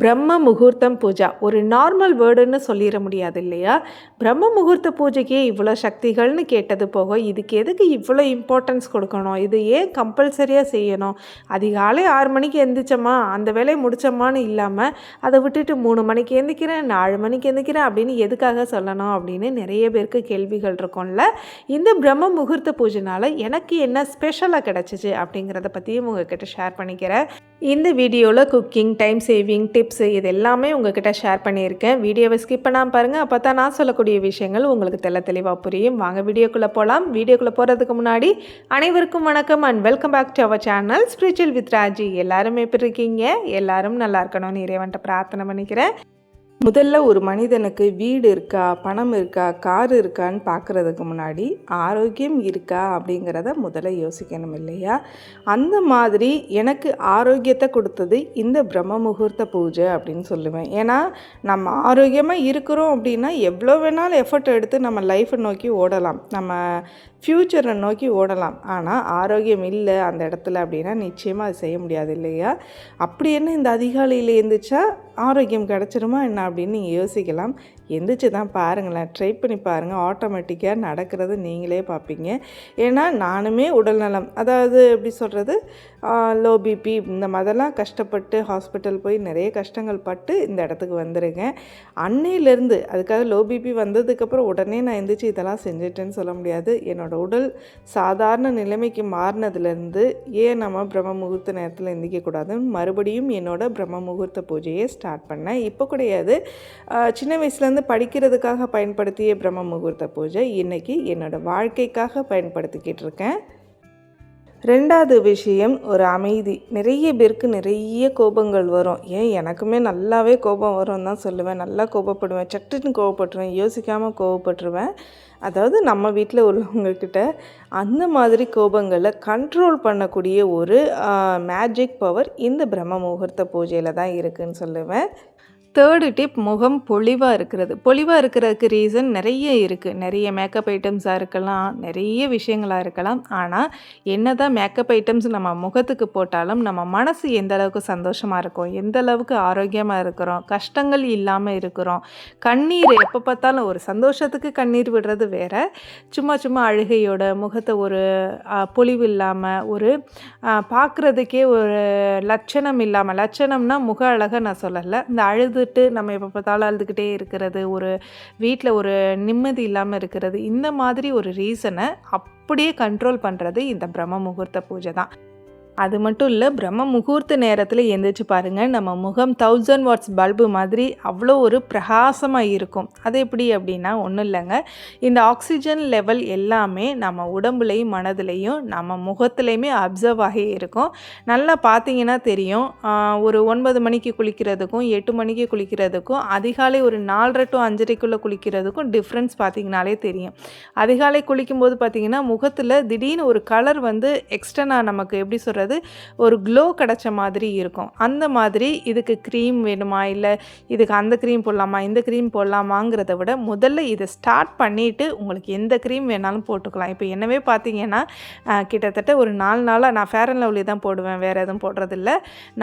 பிரம்ம முகூர்த்தம் பூஜா ஒரு நார்மல் வேர்டுன்னு சொல்லிட முடியாது இல்லையா? பிரம்ம முகூர்த்த பூஜைக்கே இவ்வளோ சக்திகள்னு கேட்டது போக, இதுக்கு எதுக்கு இவ்வளோ இம்பார்ட்டன்ஸ் கொடுக்கணும்? இது ஏன் கம்பல்சரியாக செய்யணும்? அதிகாலை 6 மணிக்கு எந்திரிச்சோமா, அந்த வேலையை முடித்தோமான்னு இல்லாமல், அதை விட்டுட்டு 3 மணிக்கு எந்திரிக்கிறேன், 4 மணிக்கு எந்திரிக்கிறேன் அப்படின்னு எதுக்காக சொல்லணும் அப்படின்னு நிறைய பேருக்கு கேள்விகள் இருக்கும்ல. இந்த பிரம்ம முகூர்த்த பூஜைனால எனக்கு என்ன ஸ்பெஷலாக கிடச்சிச்சு அப்படிங்கிறத பற்றியும் உங்ககிட்ட ஷேர் பண்ணிக்கிறேன். இந்த வீடியோவில் குக்கிங், டைம் சேவிங் டிப்ஸ் இது எல்லாமே உங்ககிட்ட ஷேர் பண்ணியிருக்கேன். வீடியோவை ஸ்கிப் பண்ணாமல் பாருங்கள். அப்போ தான் நான் சொல்லக்கூடிய விஷயங்கள் உங்களுக்கு தெளிவாக புரியும். வாங்க வீடியோக்குள்ளே போகலாம். வீடியோக்குள்ளே போகிறதுக்கு முன்னாடி அனைவருக்கும் வணக்கம் and welcome back to our channel spiritual with Raji. எல்லாரும் எப்படி இருக்கீங்க? எல்லாரும் நல்லா இருக்கணும்னு இறைவன்ட்ட பிரார்த்தனை பண்ணிக்கிறேன். முதல்ல ஒரு மனிதனுக்கு வீடு இருக்கா, பணம் இருக்கா, கார் இருக்கான்னு பார்க்குறதுக்கு முன்னாடி ஆரோக்கியம் இருக்கா அப்படிங்கிறத முதல்ல யோசிக்கணும் இல்லையா? அந்த மாதிரி எனக்கு ஆரோக்கியத்தை கொடுத்தது இந்த பிரம்ம முகூர்த்த பூஜை அப்படின்னு சொல்லுவேன். ஏன்னா நம்ம ஆரோக்கியமாக இருக்கிறோம் அப்படின்னா எவ்வளோ வேணாலும் எஃபர்ட் எடுத்து நம்ம லைஃப்பை நோக்கி ஓடலாம், நம்ம ஃப்யூச்சரை நோக்கி ஓடலாம். ஆனால் ஆரோக்கியம் இல்லை அந்த இடத்துல அப்படின்னா நிச்சயமாக அது செய்ய முடியாது இல்லையா? அப்படி என்ன இந்த அதிகாலையில் எழுந்திரிச்சா ஆரோக்கியம் கிடச்சிருமா என்ன அப்படின்னு நீங்கள் யோசிக்கலாம். எந்திரிச்சு தான் பாருங்களேன், ட்ரை பண்ணி பாருங்கள். ஆட்டோமேட்டிக்காக நடக்கிறது நீங்களே பார்ப்பீங்க. ஏன்னா நானுமே உடல்நலம், அதாவது எப்படி சொல்கிறது, லோ பிபி இந்த மாதிரிலாம் கஷ்டப்பட்டு ஹாஸ்பிட்டல் போய் நிறைய கஷ்டங்கள் பட்டு இந்த இடத்துக்கு வந்துருக்கேன். அன்னையிலேருந்து அதுக்காக லோ பிபி வந்ததுக்கப்புறம் உடனே நான் எந்திரிச்சு இதெல்லாம் செஞ்சுட்டேன்னு சொல்ல முடியாது. என்னோடய உடல் சாதாரண நிலைமைக்கு மாறினதுலேருந்து ஏன் நம்ம பிரம்ம முகூர்த்த நேரத்தில் எந்திரிக்கக்கூடாதுன்னு மறுபடியும் என்னோடய பிரம்ம முகூர்த்த பூஜையை ஸ்டார்ட் பண்ணேன். இப்போ கிடையாது, சின்ன வயசுலேருந்து படிக்கிறதுக்காக பயன்படுத்திய பிரம்ம முகூர்த்த பூஜை இன்றைக்கி என்னோடய வாழ்க்கைக்காக பயன்படுத்திக்கிட்டு இருக்கேன். ரெண்டாவது விஷயம் ஒரு அமைதி. நிறைய பேருக்கு நிறைய கோபங்கள் வரும். ஏன் எனக்குமே நல்லாவே கோபம் வரும்னு தான் சொல்லுவேன். நல்லா கோபப்படுவேன், சட்டுன்னு கோபப்பட்டுருவேன், யோசிக்காமல் கோபப்பட்டுருவேன். அதாவது நம்ம வீட்டில் உள்ளவங்கக்கிட்ட அந்த மாதிரி கோபங்களை கண்ட்ரோல் பண்ணக்கூடிய ஒரு மேஜிக் பவர் இந்த பிரம்ம முகூர்த்த பூஜையில் தான் இருக்குதுன்னு சொல்லுவேன். தேர்டு டிப், முகம் பொலிவாக இருக்கிறது. பொலிவாக இருக்கிறதுக்கு ரீசன் நிறைய இருக்குது. நிறைய மேக்கப் ஐட்டம்ஸாக இருக்கலாம், நிறைய விஷயங்களாக இருக்கலாம். ஆனால் என்ன தான் மேக்கப் ஐட்டம்ஸ் நம்ம முகத்துக்கு போட்டாலும் நம்ம மனசு எந்த அளவுக்கு சந்தோஷமாக இருக்கும், எந்த அளவுக்கு ஆரோக்கியமாக இருக்கிறோம், கஷ்டங்கள் இல்லாமல் இருக்கிறோம். கண்ணீர் எப்போ பார்த்தாலும் ஒரு சந்தோஷத்துக்கு கண்ணீர் விடுறது வேறு, சும்மா அழுகையோட முகத்தை ஒரு பொலிவு இல்லாமல், ஒரு பார்க்குறதுக்கே ஒரு லட்சணம் இல்லாமல், லட்சணம்னா முக அழகை நான் சொல்லலை, இந்த அழுதுட்டு நம்ம எப்போ பார்த்தாலும் அழுதுகிட்டே இருக்கிறது, ஒரு வீட்டில் ஒரு நிம்மதி இல்லாமல் இருக்கிறது, இந்த மாதிரி ஒரு ரீசனை அப்படியே கண்ட்ரோல் பண்ணுறது இந்த பிரம்ம முகூர்த்த பூஜை தான். அது மட்டும் இல்லை, பிரம்ம முகூர்த்த நேரத்தில் எந்திரிச்சு பாருங்கள், நம்ம முகம் 1000 வாட்ஸ் பல்பு மாதிரி அவ்வளோ ஒரு பிரகாசமாக இருக்கும். அது எப்படி அப்படின்னா ஒன்றும் இல்லைங்க, இந்த ஆக்சிஜன் லெவல் எல்லாமே நம்ம உடம்புலையும் மனதுலையும் நம்ம முகத்துலையுமே அப்சர்வ் ஆகி இருக்கும். நல்லா பார்த்தீங்கன்னா தெரியும். ஒரு 9 மணிக்கு குளிக்கிறதுக்கும் 8 மணிக்கு குளிக்கிறதுக்கும் அதிகாலை ஒரு 4:30 to 5:30 குளிக்கிறதுக்கும் டிஃப்ரென்ஸ் பார்த்திங்கனாலே தெரியும். அதிகாலை குளிக்கும்போது பார்த்திங்கன்னா முகத்தில் திடீர்னு ஒரு கலர் வந்து எக்ஸ்டர்னாக நமக்கு எப்படி சொல்கிறது, ஒரு க்ளோ கிடச்ச மாதிரி இருக்கும். அந்த மாதிரி இதுக்கு க்ரீம் வேணுமா, இல்லை இதுக்கு அந்த க்ரீம் போடலாமா, இந்த க்ரீம் போடலாமாங்கிறத விட முதல்ல இதை ஸ்டார்ட் பண்ணிவிட்டு உங்களுக்கு எந்த க்ரீம் வேணாலும் போட்டுக்கலாம். இப்போ என்னவே பார்த்தீங்கன்னா கிட்டத்தட்ட ஒரு 4 நாளாக நான் ஃபேர் அண்ட் லவ்லி தான் போடுவேன், வேறு எதுவும் போடுறதில்ல.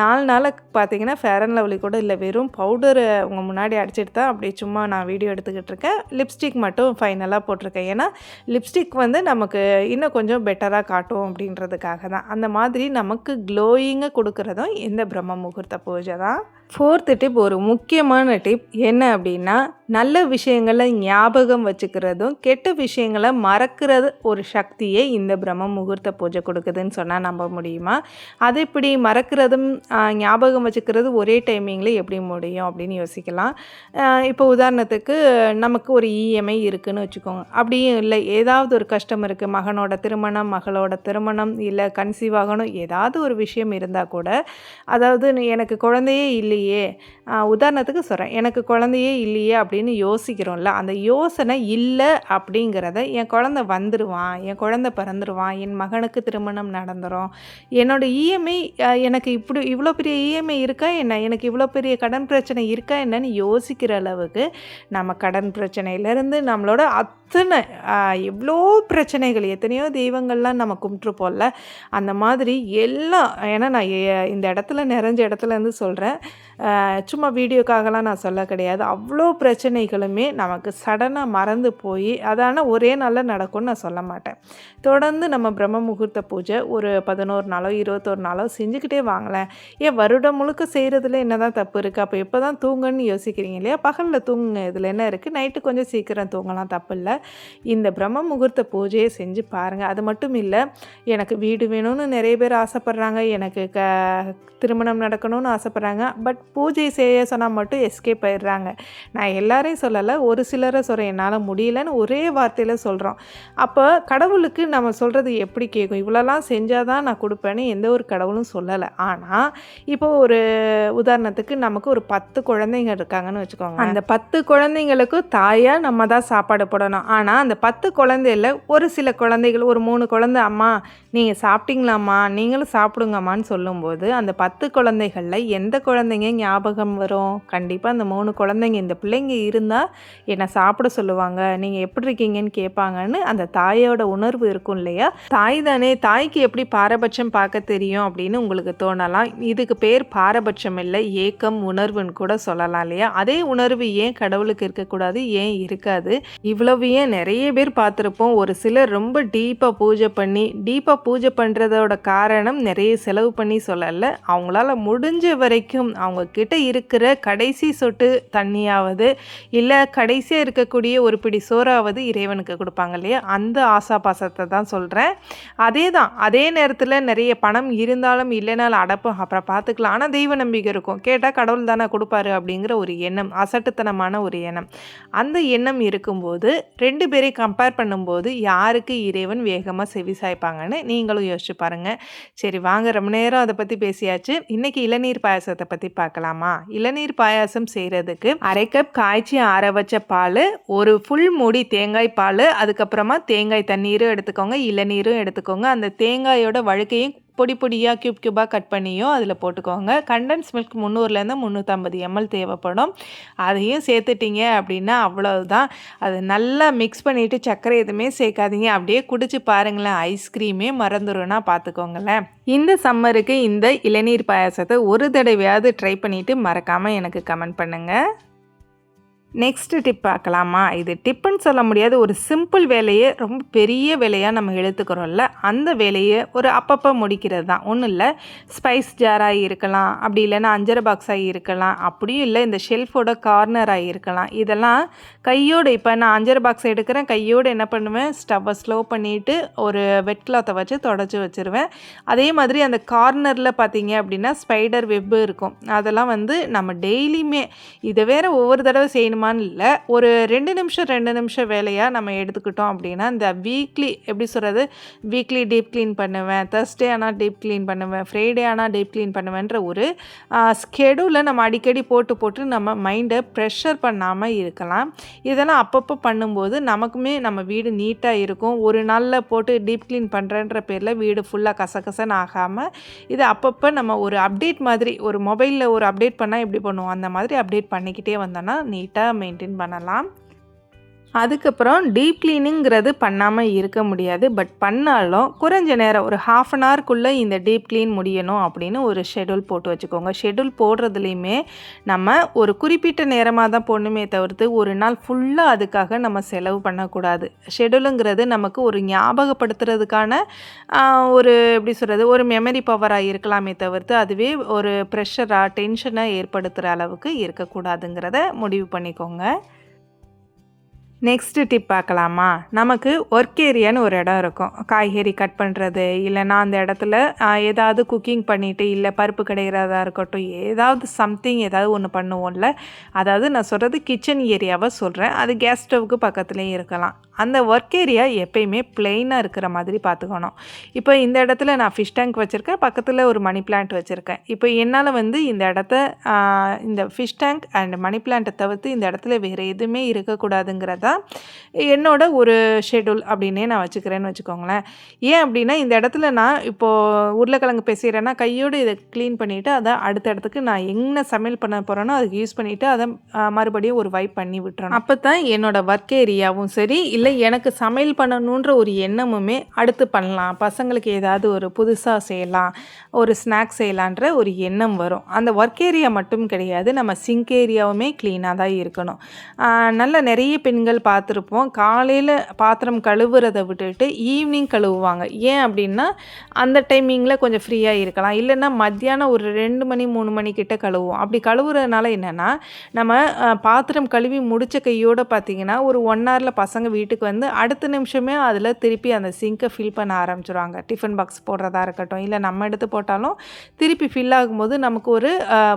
4 நாளாக பார்த்தீங்கன்னா ஃபேர் அண்ட் லவ்லி கூட இல்லை, வெறும் பவுடரை உங்கள் முன்னாடி அடிச்சிட்டு தான் அப்படியே சும்மா நான் வீடியோ எடுத்துக்கிட்டு இருக்கேன். லிப்ஸ்டிக் மட்டும் ஃபைனலாக போட்டிருக்கேன். ஏன்னா லிப்ஸ்டிக் வந்து நமக்கு இன்னும் கொஞ்சம் பெட்டராக காட்டும் அப்படின்றதுக்காக தான். அந்த மாதிரி நமக்கு க்ளோயிங்காக கொடுக்குறதும் இந்த பிரம்ம முகூர்த்த பூஜை தான். ஃபோர்த்து டிப் ஒரு முக்கியமான டிப் என்ன அப்படின்னா, நல்ல விஷயங்களை ஞாபகம் வச்சுக்கிறதும் கெட்ட விஷயங்களை மறக்கிறது ஒரு சக்தியை இந்த பிரம்ம முகூர்த்த பூஜை கொடுக்குதுன்னு சொன்னால் நம்ப முடியுமா? அது எப்படி மறக்கிறதும் ஞாபகம் வச்சுக்கிறது ஒரே டைமிங்கில் எப்படி முடியும் அப்படின்னு யோசிக்கலாம். இப்போ உதாரணத்துக்கு நமக்கு ஒரு இஎம்ஐ இருக்குதுன்னு வச்சுக்கோங்க. அப்படியும் இல்லை, ஏதாவது ஒரு கஷ்டம் இருக்குது, மகனோட திருமணம், மகளோட திருமணம், இல்லை கன்சீவ் ஆகணும், ஏதாவது ஒரு விஷயம் இருந்தால் கூட, அதாவது எனக்கு குழந்தையே இல்லையே, உதாரணத்துக்கு சொல்கிறேன், எனக்கு குழந்தையே இல்லையே அப்படின்னு யோசிக்கிறோம்ல, அந்த யோசனை இல்லை அப்படிங்கிறத என் குழந்தை வந்துடுவான், என் குழந்தை பிறந்துடுவான், என் மகனுக்கு திருமணம் நடந்துடும், என்னோடய இஎம்ஐ எனக்கு இப்படி இவ்வளோ பெரிய இஎம்ஐ இருக்கா என்ன, எனக்கு இவ்வளோ பெரிய கடன் பிரச்சனை இருக்கா என்னன்னு யோசிக்கிற அளவுக்கு நம்ம கடன் பிரச்சனையிலேருந்து நம்மளோட அத்தனை எவ்வளோ பிரச்சனைகள், எத்தனையோ தெய்வங்கள்லாம் நம்ம கும்பிட்ருப்போம்ல, அந்த மாதிரி எல்லாம். ஏன்னா நான் இந்த இடத்துல நிறைஞ்ச இடத்துலேருந்து சொல்கிறேன், சும்மா வீடியோக்காகலாம் நான் சொல்ல கிடையாது. அவ்வளோ பிரச்சனைகளுமே நமக்கு சடனாக மறந்து போய் அதான ஒரே நாளில் நடக்கும்னு நான் சொல்ல மாட்டேன். தொடர்ந்து நம்ம பிரம்ம முகூர்த்த பூஜை ஒரு 11 நாளோ 21 நாளோ செஞ்சுக்கிட்டே வாங்களேன். ஏன் வருடம் முழுக்க செய்கிறதுல என்ன தான் தப்பு இருக்குது? அப்போ எப்போ தான் தூங்கன்னு யோசிக்கிறீங்க இல்லையா? பகலில் தூங்குங்க, இதில் என்ன இருக்குது? நைட்டு கொஞ்சம் சீக்கிரம் தூங்கலாம், தப்பு இல்லை. இந்த பிரம்ம முகூர்த்த பூஜையை செஞ்சு பாருங்கள். அது மட்டும் இல்லை, எனக்கு வீடு வேணும்னு நிறைய பேர் ஆசைப்பட்றாங்க, எனக்கு திருமணம் நடக்கணும்னு ஆசைப்பட்றாங்க. பட் பூஜை செய்ய சொன்னால் மட்டும் எஸ்கேப் ஆயிடுறாங்க. நான் எல்லாரையும் சொல்லலை, ஒரு சிலரை சொல்கிறேன். என்னால் முடியலன்னு ஒரே வார்த்தையில் சொல்கிறோம். அப்போ கடவுளுக்கு நம்ம சொல்கிறது எப்படி கேட்கும்? இவ்வளோலாம் செஞ்சால் தான் நான் கொடுப்பேன்னு எந்த ஒரு கடவுளும் சொல்லலை. ஆனால் இப்போ ஒரு உதாரணத்துக்கு நமக்கு ஒரு 10 குழந்தைங்க இருக்காங்கன்னு வச்சுக்கோங்க. அந்த 10 குழந்தைங்களுக்கும் தாயாக நம்ம தான் சாப்பாடு போடணும். ஆனால் அந்த 10 குழந்தையில் ஒரு சில குழந்தைகள், ஒரு 3 குழந்தை, அம்மா நீங்கள் சாப்பிட்டீங்களாம்மா, நீங்களும் சாப்பிடுங்கம்மான்னு சொல்லும்போது அந்த 10 குழந்தைகளில் எந்த குழந்தைங்க ஞாபகம் வரும்? கண்டிப்பாக அந்த 3 குழந்தைங்க. இந்த பிள்ளைங்க இருந்தால் என்னை சாப்பிட சொல்லுவாங்க, நீங்கள் எப்படி இருக்கீங்கன்னு கேட்பாங்கன்னு அந்த தாயோட உணர்வு இருக்கும் இல்லையா? தாய் தானே, தாய்க்கு எப்படி பாரபட்சம் பார்க்க தெரியும் அப்படின்னு உங்களுக்கு தோணலாம். இதுக்கு பேர் பாரபட்சம் இல்லை, ஏக்கம், உணர்வுன்னு கூட சொல்லலாம் இல்லையா? அதே உணர்வு ஏன் கடவுளுக்கு இருக்கக்கூடாது? ஏன் இருக்காது? இவ்வளவு ஏன் நிறைய பேர் பார்த்துருப்போம். ஒரு சிலர் ரொம்ப டீப்பாக பூஜை பண்ணுறதோட காரணம் நிறைய செலவு பண்ணி சொல்லலை, அவங்களால முடிஞ்ச வரைக்கும் அவங்க கிட்ட இருக்கிற கடைசி சொட்டு தண்ணியாவது இல்லை கடைசியாக இருக்கக்கூடிய ஒரு பிடி சோறாவது இறைவனுக்கு கொடுப்பாங்க இல்லையா? அந்த ஆசாபாசத்தை தான் சொல்கிறேன். அதே நேரத்தில் நிறைய பணம் இருந்தாலும் இல்லைனாலும் அடப்போம், அப்புறம் பார்த்துக்கலாம், ஆனால் தெய்வ நம்பிக்கை இருக்கும், கேட்டால் கடவுள் தானே கொடுப்பாரு அப்படிங்கிற ஒரு எண்ணம், அசட்டுத்தனமான ஒரு எண்ணம். அந்த எண்ணம் இருக்கும்போது 2 பேரையும் கம்பேர் பண்ணும்போது யாருக்கு இறைவன் வேகமாக செவி சாய்ப்பாங்கன்னு நீங்களும் யோசிச்சு பாருங்கள். சரி வாங்க, ரொம்ப நேரம் அதை பற்றி பேசியாச்சு. இன்றைக்கி இளநீர் பாயாசத்தை பற்றி பார்க்கலாமா? இளநீர் பாயாசம் செய்கிறதுக்கு 1/2 கப் காய்ச்சி ஆற வச்ச பால், ஒரு ஃபுல் மூடி தேங்காய் பால், அதுக்கப்புறமா தேங்காய் தண்ணீரும் எடுத்துக்கோங்க, இளநீரும் எடுத்துக்கோங்க. அந்த தேங்காயோட வழுக்கையும் பொடி பொடியாக க்யூபாக கட் பண்ணியும் அதில் போட்டுக்கோங்க. கண்டன்ஸ் மில்க் 300லேருந்து 350 ml தேவைப்படும். அதையும் சேர்த்துட்டிங்க அப்படின்னா அவ்வளவுதான். அது நல்லா மிக்ஸ் பண்ணிவிட்டு சர்க்கரை எதுவுமே சேர்க்காதீங்க, அப்படியே குடிச்சு பாருங்களேன், ஐஸ்கிரீமே மறந்துடும்னா பார்த்துக்கோங்களேன். இந்த சம்மருக்கு இந்த இளநீர் பாயாசத்தை ஒரு தடவையாவது ட்ரை பண்ணிவிட்டு மறக்காமல் எனக்கு கமெண்ட் பண்ணுங்கள். நெக்ஸ்ட் டிப் பார்க்கலாமா? இது டிப்புன்னு சொல்ல முடியாது, ஒரு சிம்பிள் வேலையை ரொம்ப பெரிய வேலையாக நம்ம எடுத்துக்கிறோம்ல, அந்த வேலையை ஒரு அப்பப்போ முடிக்கிறது தான். ஒன்றும் இல்லை, ஸ்பைஸ் ஜாராக இருக்கலாம், அப்படி இல்லைன்னா அஞ்சரை பாக்ஸாக இருக்கலாம், அப்படியும் இல்லை இந்த ஷெல்ஃபோட கார்னராக இருக்கலாம். இதெல்லாம் கையோடு, இப்போ நான் அஞ்சரை பாக்ஸ் எடுக்கிறேன், கையோடு என்ன பண்ணுவேன், ஸ்டவ்வை ஸ்லோ பண்ணிவிட்டு ஒரு வெட் கிளாத்தை வச்சு தொடச்சி வச்சுருவேன். அதே மாதிரி அந்த கார்னரில் பார்த்தீங்க அப்படின்னா ஸ்பைடர் வெப்பு இருக்கும், அதெல்லாம் நம்ம டெய்லியுமே இதை வேறு ஒவ்வொரு தடவை செய்யணும் இல்லை, ஒரு 2 நிமிஷம் வேலையாக நம்ம எடுத்துக்கிட்டோம் அப்படின்னா இந்த வீக்லி எப்படி சொல்கிறது, வீக்லி டீப் க்ளீன் பண்ணுவேன், தர்ஸ்டே ஆனால் டீப் க்ளீன் பண்ணுவேன், ஃப்ரைடே ஆனால் டீப் க்ளீன் பண்ணுவேன்ற ஒரு ஸ்கெடியூலை நம்ம அடிக்கடி போட்டு நம்ம மைண்டை ப்ரெஷர் பண்ணாமல் இருக்கலாம். இதெல்லாம் அப்பப்போ பண்ணும்போது நமக்குமே நம்ம வீடு நீட்டாக இருக்கும். ஒரு நாளில் போட்டு டீப் க்ளீன் பண்ணுறன்ற பேரில் வீடு ஃபுல்லாக கசகசன்னு ஆகாமல் இது அப்பப்போ நம்ம ஒரு அப்டேட் மாதிரி, ஒரு மொபைலில் ஒரு அப்டேட் பண்ணால் எப்படி பண்ணுவோம் அந்த மாதிரி அப்டேட் பண்ணிக்கிட்டே வந்தோன்னா நீட்டாக மெயின்டைன் பண்ணலாம். அதுக்கப்புறம் டீப் க்ளீனிங்கிறது பண்ணாமல் இருக்க முடியாது. பட் பண்ணாலும் குறைஞ்ச நேரம் ஒரு 1/2 அன் ஹவருக்குள்ளே இந்த டீப் க்ளீன் முடியணும் அப்படின்னு ஒரு ஷெட்யூல் போட்டு வச்சுக்கோங்க. ஷெட்யூல் போடுறதுலையுமே நம்ம ஒரு குறிப்பிட்ட நேரமாக தான் போடணுமே தவிர்த்து ஒரு நாள் ஃபுல்லாக அதுக்காக நம்ம செலவு பண்ணக்கூடாது. ஷெட்யூலுங்கிறது நமக்கு ஒரு ஞாபகப்படுத்துறதுக்கான ஒரு எப்படி சொல்கிறது, ஒரு மெமரி பவராக இருக்கலாமே தவிர்த்து அதுவே ஒரு ப்ரெஷராக டென்ஷனாக ஏற்படுத்துகிற அளவுக்கு இருக்கக்கூடாதுங்கிறத முடிவு பண்ணிக்கோங்க. நெக்ஸ்ட்டு டிப் பார்க்கலாமா? நமக்கு ஒர்க் ஏரியான்னு ஒரு இடம் இருக்கும், காய்கறி கட் பண்ணுறது, இல்லைனா அந்த இடத்துல ஏதாவது குக்கிங் பண்ணிவிட்டு, இல்லை பருப்பு கிடைக்கிறதா இருக்கட்டும், ஏதாவது ஒன்று பண்ணுவோம்ல, அதாவது நான் சொல்கிறது கிச்சன் ஏரியாவை சொல்கிறேன், அது கேஸ் ஸ்டவ்வுக்கு பக்கத்துலேயே இருக்கலாம். அந்த ஒர்க் ஏரியா எப்பயுமே பிளெயினாக இருக்கிற மாதிரி பார்த்துக்கணும். இப்போ இந்த இடத்துல நான் ஃபிஷ் டேங்க் வச்சுருக்கேன், பக்கத்தில் ஒரு மணி பிளான்ட் வச்சுருக்கேன். இப்போ என்னால் இந்த இடத்த இந்த ஃபிஷ் டேங்க் அண்ட் மணி பிளான்ட்டை தவிர்த்து இந்த இடத்துல வேறு எதுவுமே இருக்கக்கூடாதுங்கிறதா என்னோட ஒரு ஷெட்யூல் அப்படின்னே நான் வச்சுக்கிறேன்னு வச்சுக்கோங்களேன். ஏன் அப்படின்னா இந்த இடத்துல நான் இப்போது உருளைக்கிழங்கு பேசுகிறேன்னா கையோடு இதை க்ளீன் பண்ணிவிட்டு அதை அடுத்த இடத்துக்கு நான் என்ன சமையல் பண்ண போகிறேனோ அதுக்கு யூஸ் பண்ணிவிட்டு அதை மறுபடியும் ஒரு வைப் பண்ணி விட்டுறேன். அப்போ தான் என்னோடய ஒர்க் ஏரியாவும் சரி, இல்லை அதனால் எனக்கு சமையல் பண்ணணுன்ற ஒரு எண்ணமுமே அடுத்து பண்ணலாம், பசங்களுக்கு ஏதாவது ஒரு புதுசாக செய்யலாம், ஒரு ஸ்நாக்ஸ் செய்யலான்ற ஒரு எண்ணம் வரும். அந்த ஒர்க் ஏரியா மட்டும் கிடையாது, நம்ம சிங்க் ஏரியாவுமே க்ளீனாக தான் இருக்கணும். நல்ல நிறைய பெண்கள் பார்த்துருப்போம், காலையில் பாத்திரம் கழுவுறதை விட்டுட்டு ஈவினிங் கழுவுவாங்க. ஏன் அப்படின்னா அந்த டைமிங்கில் கொஞ்சம் ஃப்ரீயாக இருக்கலாம், இல்லைன்னா மத்தியானம் ஒரு 2 மணி 3 மணிக்கிட்ட கழுவுவோம். அப்படி கழுவுறதுனால என்னென்னா நம்ம பாத்திரம் கழுவி முடித்த கையோடு பார்த்திங்கன்னா ஒரு 1 ஹவரில் பசங்க வீட்டுக்கு வந்து அடுத்த நிமிஷமே அதில் திருப்பி அந்த சிங்கை ஃபில் பண்ண ஆரம்பிச்சிடுவாங்க. டிஃபன் பாக்ஸ் போடுறதா இருக்கட்டும், இல்லை நம்ம எடுத்து போட்டாலும் திருப்பி ஃபில் ஆகும்போது நமக்கு ஒரு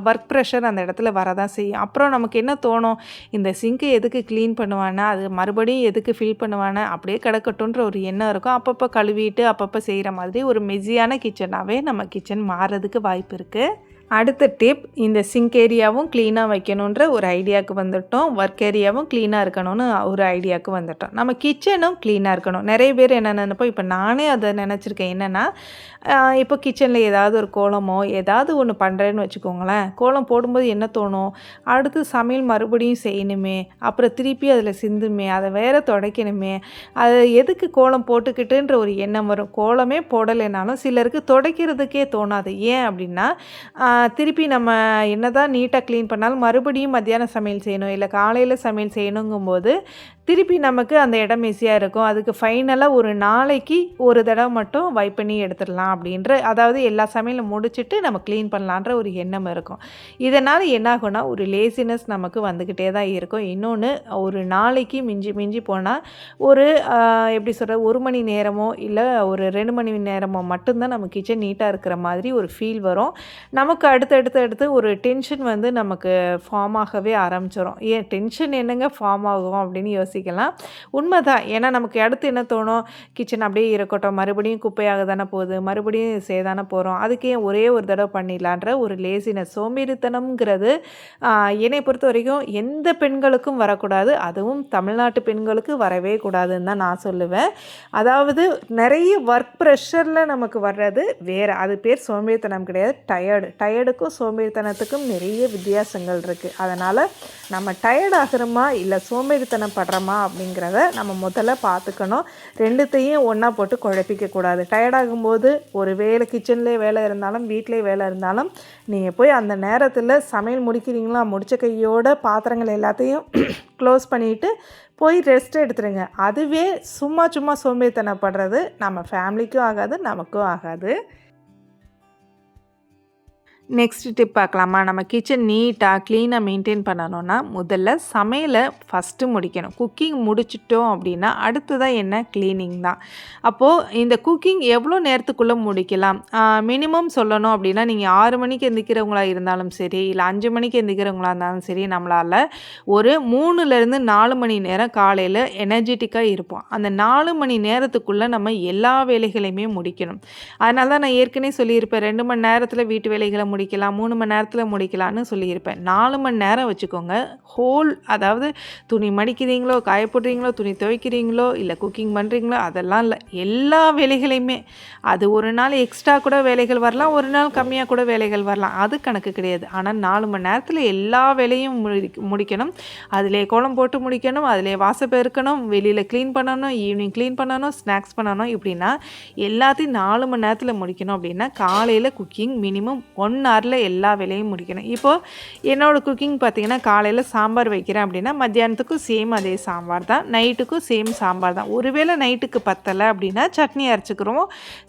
ஒர்க் ப்ரெஷர் அந்த இடத்துல வரதான் செய்யும். அப்புறம் நமக்கு என்ன தோணும், இந்த சிங்கை எதுக்கு க்ளீன் பண்ணுவானே, அது மறுபடியும் எதுக்கு ஃபில் பண்ணுவானே, அப்படியே கிடக்கட்டுன்ற ஒரு எண்ணம் இருக்கும். அப்பப்போ கழுவிட்டு அப்பப்போ செய்கிற மாதிரி ஒரு மெஸியான கிச்சனாகவே நம்ம கிச்சன் மாறுறதுக்கு வாய்ப்பு இருக்குது. அடுத்த டிப், இந்த சிங்க் ஏரியாவும் க்ளீனாக வைக்கணுன்ற ஒரு ஐடியாவுக்கு வந்துட்டோம், ஒர்க் ஏரியாவும் க்ளீனாக இருக்கணும்னு ஒரு ஐடியாவுக்கு வந்துட்டோம். நம்ம கிச்சனும் க்ளீனாக இருக்கணும். நிறைய பேர் என்ன நினைப்போம், இப்போ நானே அதை நினச்சிருக்கேன். என்னென்னா இப்போ கிச்சனில் ஏதாவது ஒரு கோலமோ ஏதாவது ஒன்று பண்ணுறேன்னு வச்சுக்கோங்களேன், கோலம் போடும்போது என்ன தோணும், அடுத்து சமையல் மறுபடியும் செய்யணுமே, அப்புறம் திருப்பி அதில் சிந்துமே, அதை வேறு துடைக்கணுமே, அது எதுக்கு கோலம் போட்டுக்கிட்டுன்ற ஒரு எண்ணம் வரும். கோலமே போடலைனாலும் சிலருக்கு துடைக்கிறதுக்கே தோணாது. ஏன் அப்படின்னா திருப்பி நம்ம என்ன தான் நீட்டாக க்ளீன் பண்ணாலும் மறுபடியும் மத்தியானம் சமையல் செய்யணும், இல்லை காலையில் சமையல் செய்யணுங்கும்போது திருப்பி நமக்கு அந்த இடம் ஈஸியாக இருக்கும். அதுக்கு ஃபைனலாக ஒரு நாளைக்கு ஒரு தடவை மட்டும் வைப் பண்ணி எடுத்துடலாம் அப்படின்ற, அதாவது எல்லா சமையலும் முடிச்சுட்டு நம்ம க்ளீன் பண்ணலான்ற ஒரு எண்ணம் இருக்கும். இதனால் என்னாகும்னா ஒரு லேசினஸ் நமக்கு வந்துக்கிட்டே தான் இருக்கும். இன்னொன்று, ஒரு நாளைக்கு மிஞ்சி மிஞ்சி போனால் ஒரு எப்படி சொல்கிறது, 1 மணி நேரமோ இல்லை ஒரு 2 மணி நேரமோ மட்டும்தான் நம்ம கிச்சன் நீட்டாக இருக்கிற மாதிரி ஒரு ஃபீல் வரும். நமக்கு அடுத்து ஒரு டென்ஷன் வந்து நமக்கு ஃபார்ம் ஆகவே ஆரம்பிச்சிடும். ஏன் டென்ஷன் என்னங்க ஃபார்ம் ஆகும் அப்படின்னு யோசிக்கலாம். உண்மைதான். ஏன்னா நமக்கு அடுத்து என்ன தோணும், கிச்சன் அப்படியே இருக்கட்டும், மறுபடியும் குப்பையாக தானே போகுது, மறுபடியும் செய்தானே போகிறோம், அதுக்கே ஒரே ஒரு தடவை பண்ணிடலான்ற ஒரு லேசினஸ், சோம்பேறித்தனம்ங்கிறது என்னை பொறுத்த வரைக்கும் எந்த பெண்களுக்கும் வரக்கூடாது. அதுவும் தமிழ்நாட்டு பெண்களுக்கு வரவே கூடாதுன்னு தான் நான் சொல்லுவேன். அதாவது நிறைய ஒர்க் ப்ரெஷரில் நமக்கு வர்றது வேறு, அது பேர் சோம்பேறித்தனம் கிடையாது, டயர்டுக்கும் சோம்பேறித்தனத்துக்கும் நிறைய வித்தியாசங்கள் இருக்குது. அதனால் நம்ம டயர்ட் ஆகிறோமா இல்லை சோம்பேறித்தனம் படுறோமா அப்படிங்கிறத நம்ம முதல்ல பார்த்துக்கணும். ரெண்டுத்தையும் ஒன்றா போட்டு குழப்பிக்க கூடாது. டயர்டாகும்போது ஒரு வேலை, கிச்சன்லேயே வேலை இருந்தாலும் வீட்டிலே வேலை இருந்தாலும் நீங்கள் போய் அந்த நேரத்தில் சமையல் முடிக்கிறீங்களா, முடித்த கையோட பாத்திரங்கள் எல்லாத்தையும் க்ளோஸ் பண்ணிவிட்டு போய் ரெஸ்ட் எடுத்துருங்க. அதுவே சும்மா சோம்பேறித்தனப்படுறது நம்ம ஃபேமிலிக்கும் ஆகாது, நமக்கும் ஆகாது. நெக்ஸ்ட் டிப் பார்க்கலாமா? நம்ம கிச்சன் நீட்டாக க்ளீனாக மெயின்டைன் பண்ணணும்னா முதல்ல சமையலை ஃபஸ்ட்டு முடிக்கணும். குக்கிங் முடிச்சிட்டோம் அப்படின்னா அடுத்ததான் என்ன, க்ளீனிங் தான். அப்போது இந்த குக்கிங் எவ்வளோ நேரத்துக்குள்ளே முடிக்கலாம், மினிமம் சொல்லணும் அப்படின்னா நீங்கள் 6 மணிக்கு எந்திரிக்கிறவங்களா இருந்தாலும் சரி, இல்லை 5 மணிக்கு எந்திரிக்கிறவங்களா இருந்தாலும் சரி, நம்மளால் ஒரு 3லேருந்து 4 மணி நேரம் காலையில் எனர்ஜெட்டிக்காக இருப்போம். அந்த 4 மணி நேரத்துக்குள்ளே நம்ம எல்லா வேலைகளையுமே முடிக்கணும். அதனால தான் நான் ஏற்கனவே சொல்லியிருப்பேன், 2 மணி நேரத்தில் வீட்டு வேலைகளை முடிக்கலாம், 3 மணி நேரத்தில் முடிக்கலான்னு சொல்லியிருப்பேன். 4 மணி நேரம் வச்சுக்கோங்க. அதாவது துணி மடிக்கிறீங்களோ, காய போடுறீங்களோ, துணி துவைக்கிறீங்களோ, இல்லை குக்கிங் பண்ணுறீங்களோ, அதெல்லாம் இல்லை, எல்லா வேலைகளையுமே. அது ஒரு நாள் எக்ஸ்ட்ரா கூட வேலைகள் வரலாம், ஒரு நாள் கம்மியாக கூட வேலைகள் வரலாம், அது கணக்கு கிடையாது. ஆனால் 4 மணி நேரத்தில் எல்லா வேலையும் முடிக்கணும். அதிலே கோலம் போட்டு முடிக்கணும், அதிலே வாசல் பெருக்கணும், வெளியில் க்ளீன் பண்ணணும், ஈவினிங் க்ளீன் பண்ணணும், ஸ்நாக்ஸ் பண்ணணும். இப்படின்னா எல்லாத்தையும் 4 மணி நேரத்தில் முடிக்கணும். அப்படின்னா காலையில் குக்கிங் மினிமம் 1 ஹவரில் எல்லா வேலையும் முடிக்கணும். இப்போது என்னோடய குக்கிங் பார்த்திங்கன்னா, காலையில் சாம்பார் வைக்கிறேன் அப்படின்னா மத்தியானத்துக்கும் சேம் அதே சாம்பார் தான், நைட்டுக்கும் சேம் சாம்பார் தான். ஒருவேளை நைட்டுக்கு பத்தலை அப்படின்னா சட்னி அரைச்சிக்கிறோம்.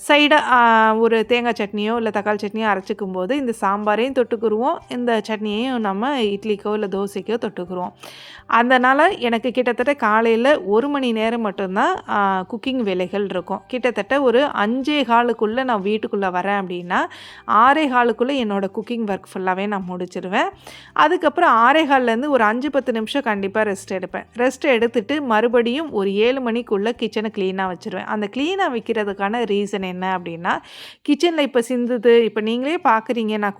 சைடாக ஒரு தேங்காய் சட்னியோ இல்லை தக்காளி சட்னியோ அரைச்சிக்கும் போது இந்த சாம்பாரையும் தொட்டுக்குருவோம், இந்த சட்னியையும் நம்ம இட்லிக்கோ இல்லை தோசைக்கோ தொட்டுக்குருவோம். அதனால் எனக்கு கிட்டத்தட்ட காலையில் 1 மணி நேரம் மட்டும்தான் குக்கிங் வேலைகள் இருக்கும். கிட்டத்தட்ட ஒரு 5:15 நான் வீட்டுக்குள்ளே வரேன் அப்படின்னா 6:15 என்னோடய குக்கிங் ஒர்க் ஃபுல்லாகவே நான் முடிச்சிடுவேன். அதுக்கப்புறம் 6:15 ஒரு 5-10 நிமிஷம் கண்டிப்பாக ரெஸ்ட் எடுப்பேன். ரெஸ்ட் எடுத்துகிட்டு மறுபடியும் ஒரு 7 மணிக்குள்ளே கிச்சனை க்ளீனாக வச்சுருவேன். அந்த க்ளீனாக வைக்கிறதுக்கான ரீசன் என்ன அப்படின்னா, கிச்சனில் இப்போ சிந்துது, இப்போ நீங்களே பார்க்குறீங்க, நான்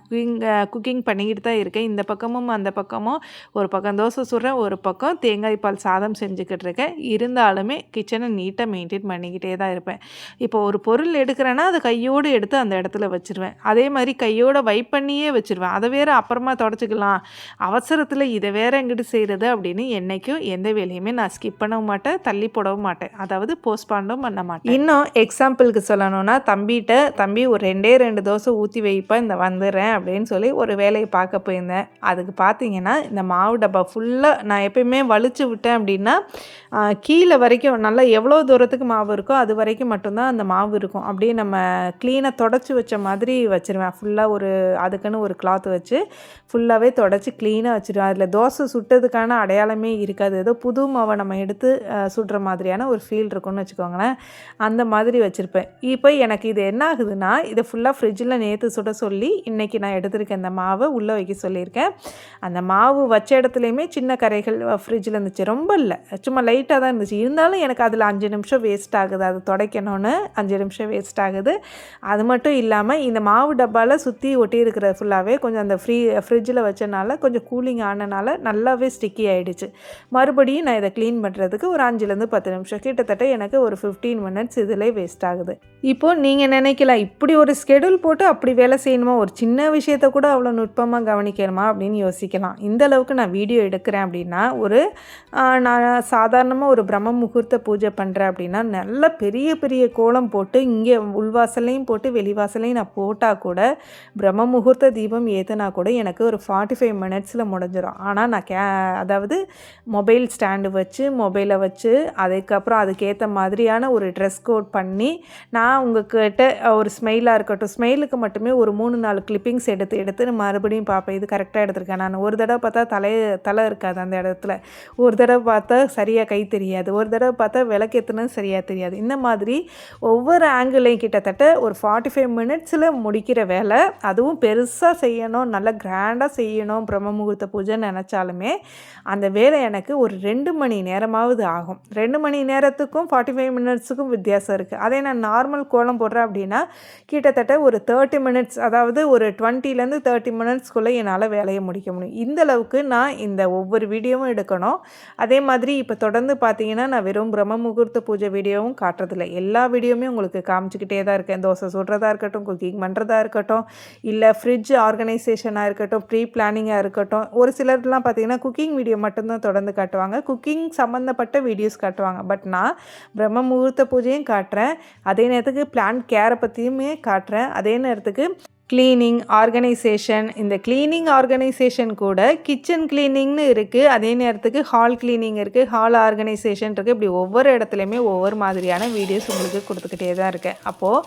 குக்கிங் பண்ணிக்கிட்டு தான் இருக்கேன். இந்த பக்கமும் அந்த பக்கமும், ஒரு பக்கம் தோசை சுடுறேன், ஒரு பக்கம் தேங்காய் பால் சாதம் செஞ்சுக்கிட்டு இருக்கேன். இருந்தாலுமே கிச்சனை நீட்டாக மெயின்டைன் பண்ணிக்கிட்டே தான் இருப்பேன். இப்போ ஒரு பொருள் எடுக்கிறேன்னா அதை கையோடு எடுத்து அந்த இடத்துல வச்சுருவேன். அதே மாதிரி கையோடு வைப் பண்ணியே வச்சுருவேன். அதை வேறு அப்புறமா தொடச்சிக்கலாம், அவசரத்தில் இதை வேறு எங்கிட்டு செய்கிறது அப்படின்னு என்றைக்கும் எந்த வேலையுமே நான் ஸ்கிப் பண்ணவும் மாட்டேன், தள்ளி போடவும் மாட்டேன், அதாவது போஸ்ட்பாண்டும் பண்ண மாட்டேன். இன்னும் எக்ஸாம்பிளுக்கு சொல்லணும்னா தம்பி ஒரு 2 தோசை ஊற்றி வைப்பேன், இந்த வந்துடுறேன் அப்படின்னு சொல்லி ஒரு வேலையை பார்க்க போயிருந்தேன். அதுக்கு பார்த்தீங்கன்னா இந்த மாவு டப்பா ஃபுல்லாக நான் எப்பயுமே வலிச்சு விட்டேன் அப்படின்னா கீழே வரைக்கும் நல்லா எவ்வளோ தூரத்துக்கு மாவு இருக்கோ அது வரைக்கும் மட்டும்தான் அந்த மாவு இருக்கும். அப்படியே நம்ம க்ளீனாக தொடச்சி வச்ச மாதிரி வச்சுருவேன். ஃபுல்லாக அதுக்குன்னு ஒரு கிளாத் வச்சு ஃபுல்லாகவே தொடச்சி க்ளீனாக வச்சுருவேன். அதில் தோசை சுட்டதுக்கான அடையாளமே இருக்காது. ஏதோ புது மாவை நம்ம எடுத்து சுடுற மாதிரியான ஒரு ஃபீல் இருக்கும்னு வச்சுக்கோங்களேன். அந்த மாதிரி வச்சுருப்பேன். இப்போ எனக்கு இது என்ன ஆகுதுன்னா, இதை ஃபுல்லாக ஃப்ரிட்ஜில் நேற்று சுட சொல்லி இன்றைக்கி நான் எடுத்துருக்கேன். இந்த மாவை உள்ளே வைக்க சொல்லியிருக்கேன். அந்த மாவு வச்ச இடத்துலையுமே சின்ன கரைகள் ஃப்ரிட்ஜில் இருந்துச்சு, ரொம்ப இல்லை, சும்மா லைட்டாக தான் இருந்துச்சு. இருந்தாலும் எனக்கு அதில் 5 நிமிஷம் வேஸ்ட் ஆகுது. அது துடைக்கணும்னு 5 நிமிஷம் வேஸ்ட் ஆகுது. அது மட்டும் இல்லாமல் இந்த மாவு டப்பாவில் சுற்றி ஒட்டி இருக்கிற ஃபுல்லாகவே கொஞ்சம் அந்த ஃப்ரிட்ஜில் வச்சனால கொஞ்சம் கூலிங் ஆனனால நல்லாவே ஸ்டிக்கி ஆகிடுச்சு. மறுபடியும் நான் இதை க்ளீன் பண்ணுறதுக்கு ஒரு 5லேருந்து 10 நிமிஷம், கிட்டத்தட்ட எனக்கு ஒரு 15 மினிட்ஸ் இதில் வேஸ்ட் ஆகுது. இப்போது நீங்கள் நினைக்கலாம், இப்படி ஒரு ஸ்கெடியூல் போட்டு அப்படி வேலை செய்யணுமா, ஒரு சின்ன விஷயத்தை கூட அவ்வளோ நுட்பமாக கவனிக்கணுமா அப்படின்னு யோசிக்கலாம். இந்த அளவுக்கு நான் வீடியோ எடுக்கிறேன் அப்படின்னா, நான் சாதாரணமாக ஒரு பிரம்ம முகூர்த்த பூஜை பண்ணுறேன் அப்படின்னா நல்ல பெரிய பெரிய கோலம் போட்டு இங்கே உள்வாசலையும் போட்டு வெளிவாசலையும் நான் போட்டால் கூட, பிரம்ம முகூர்த்த தீபம் ஏற்றினா கூட எனக்கு ஒரு 45 மினிட்ஸில் முடிஞ்சிடும். ஆனால் நான் அதாவது மொபைல் ஸ்டாண்டு வச்சு மொபைலை வச்சு அதுக்கப்புறம் அதுக்கேற்ற மாதிரியான ஒரு ட்ரெஸ் கோட் பண்ணி நான் உங்கள்கிட்ட ஒரு ஸ்மெயிலாக இருக்கட்டும், ஸ்மெயிலுக்கு மட்டுமே ஒரு 3-4 கிளிப்பிங்ஸ் எடுத்து மறுபடியும் பார்ப்பேன், இது கரெக்டாக எடுத்திருக்கேன். நான் ஒரு தடவை பார்த்தா தலை இருக்காது அந்த இடத்துல, ஒரு தடவை பார்த்தா சரியாக கை தெரியாது, ஒரு தடவை பார்த்தா விளக்கேற்றுனது சரியாக தெரியாது. இந்த மாதிரி ஒவ்வொரு ஆங்கிளையும் கிட்டத்தட்ட ஒரு 45 மினிட்ஸில் முடிக்கிற வேலை. அதுவும் பெருசாக செய்யணும், நல்லா கிராண்டாக செய்யணும் பிரம்ம முகூர்த்த பூஜைன்னு நினச்சாலுமே அந்த வேலை எனக்கு ஒரு 2 மணி நேரமாவது ஆகும். 2 மணி நேரத்துக்கும் 45 மினிட்ஸுக்கும் வித்தியாசம் இருக்குது. அதே நான் நார்மல் கோலம் போடுறேன் அப்படின்னா கிட்டத்தட்ட ஒரு 30 மினிட்ஸ், அதாவது ஒரு 20லேருந்து 30 மினிட்ஸ்க்குள்ளே என்னால் வேலையை முடிக்க முடியும். இந்த அளவுக்கு நான் இந்த ஒவ்வொரு வீடியோவும் எடுக்கணும். அதே மாதிரி இப்போ தொடர்ந்து பார்த்தீங்கன்னா நான் வெறும் பிரம்ம முகூர்த்த பூஜை வீடியோவும் காட்டுறதில்ல, எல்லா வீடியோவுமே உங்களுக்கு காமிச்சிக்கிட்டே தான் இருக்கேன். தோசை சுடுறதா இருக்கட்டும், குக்கிங் பண்ணுறதா இருக்கட்டும், இல்லை ஃப்ரிட்ஜ் ஆர்கனைசேஷனாக இருக்கட்டும், ப்ரீ பிளானிங்காக இருக்கட்டும். ஒரு சிலர்லாம் பார்த்தீங்கன்னா குக்கிங் வீடியோ மட்டும்தான் தொடர்ந்து காட்டுவாங்க, குக்கிங் சம்மந்தப்பட்ட வீடியோஸ் காட்டுவாங்க. பட் நான் பிரம்ம முகூர்த்த பூஜையும் காட்டுறேன், அதே நேரத்துக்கு பிளான் கேரை பற்றியுமே காட்டுறேன், அதே நேரத்துக்கு க்ளீனிங் ஆர்கனைசேஷன். இந்த க்ளீனிங் ஆர்கனைசேஷன் கூட கிச்சன் க்ளீனிங்னு இருக்குது, அதே நேரத்துக்கு ஹால் க்ளீனிங் இருக்குது, ஹால் ஆர்கனைசேஷன் இருக்குது. இப்படி ஒவ்வொரு இடத்துலையுமே ஒவ்வொரு மாதிரியான வீடியோஸ் உங்களுக்கு கொடுத்துக்கிட்டே தான் இருக்கேன். அப்போது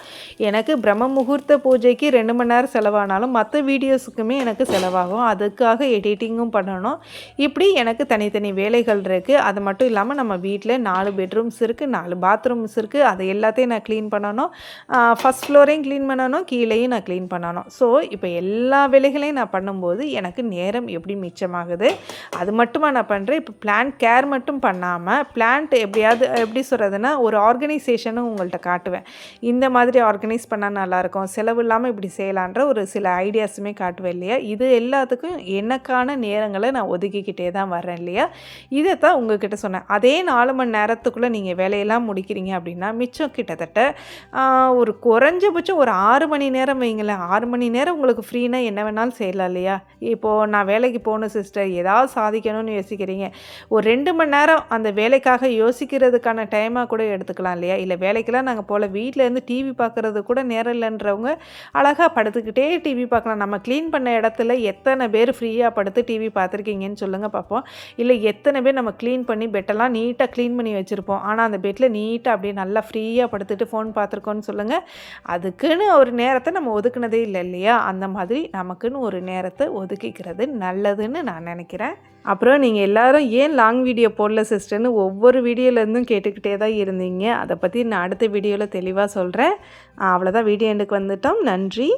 எனக்கு பிரம்ம முகூர்த்த பூஜைக்கு 2 மணி நேரம் செலவானாலும் மற்ற வீடியோஸுக்குமே எனக்கு செலவாகும். அதுக்காக எடிட்டிங்கும் பண்ணணும். இப்படி எனக்கு தனித்தனி வேலைகள் இருக்குது. அது மட்டும் இல்லாமல் நம்ம வீட்டில் 4 பெட்ரூம்ஸ் இருக்குது, 4 பாத்ரூம்ஸ் இருக்குது. அது எல்லாத்தையும் நான் க்ளீன் பண்ணணும். ஃபஸ்ட் ஃப்ளோரையும் க்ளீன் பண்ணணும், கீழேயும் நான் க்ளீன் பண்ணணும். ஸோ இப்போ எல்லா வேலைகளையும் நான் பண்ணும்போது எனக்கு நேரம் எப்படி மிச்சமாகுது. அது மட்டுமா நான் பண்ணுறேன். இப்போ பிளான்ட் கேர் மட்டும் பண்ணாமல் பிளான்ட் எப்படி சொல்கிறதுனா ஒரு ஆர்கனைசேஷனும் உங்கள்கிட்ட காட்டுவேன். இந்த மாதிரி ஆர்கனைஸ் பண்ணால் நல்லாயிருக்கும், செலவு இல்லாமல் இப்படி செய்யலான்ற ஒரு சில ஐடியாஸுமே காட்டுவேன் இல்லையா. இது எல்லாத்துக்கும் எனக்கான நேரங்களை நான் ஒதுக்கிக்கிட்டே தான் வர்றேன் இல்லையா. இதைத்தான் உங்ககிட்ட சொன்னேன். அதே 4 மணி நேரத்துக்குள்ளே நீங்கள் வேலையெல்லாம் முடிக்கிறீங்க அப்படின்னா மிச்சம் கிட்டத்தட்ட ஒரு குறைஞ்சபட்சம் ஒரு 6 மணி நேரம் வைங்களேன். 6 மணி நேரம் உங்களுக்கு ஃப்ரீனா என்ன வேணாலும் செய்யலாம் இல்லையா. இப்போது நான் வேலைக்கு போகணும் சிஸ்டர், ஏதாவது சாதிக்கணும்னு யோசிக்கிறீங்க, ஒரு 2 மணி நேரம் அந்த வேலைக்காக யோசிக்கிறதுக்கான டைமாக கூட எடுத்துக்கலாம் இல்லையா. இல்லை வேலைக்கெல்லாம் நாங்கள் போல் வீட்டிலேருந்து டிவி பார்க்குறது கூட நேரம் இல்லைன்றவங்க அழகாக படுத்துக்கிட்டே டிவி பார்க்கலாம். நம்ம க்ளீன் பண்ண இடத்துல எத்தனை பேர் ஃப்ரீயாக படுத்து டிவி பார்த்துருக்கீங்கன்னு சொல்லுங்கள் பார்ப்போம். இல்லை எத்தனை பேர் நம்ம க்ளீன் பண்ணி பெட்டெல்லாம் நீட்டாக க்ளீன் பண்ணி வச்சுருப்போம், ஆனால் அந்த பெட்டில் நீட்டாக அப்படியே நல்லா ஃப்ரீயாக படுத்துட்டு ஃபோன் பார்த்துருக்கோன்னு சொல்லுங்கள். அதுக்குன்னு ஒரு நேரத்தை நம்ம ஒதுக்குனதே இல்லை இல்லையா. அந்த மாதிரி நமக்குன்னு ஒரு நேரத்தை ஒதுக்கிக்கிறது நல்லதுன்னு நான் நினைக்கிறேன். அப்புறம் நீங்கள் எல்லாரும் ஏன் லாங் வீடியோ போடல சிஸ்டர்னு ஒவ்வொரு வீடியோலேருந்தும் கேட்டுக்கிட்டே தான் இருந்தீங்க. அதை பற்றி நான் அடுத்த வீடியோவில் தெளிவாக சொல்கிறேன். அவ்வளோதான், வீடியோ எண்டுக்கு வந்துட்டோம். நன்றி.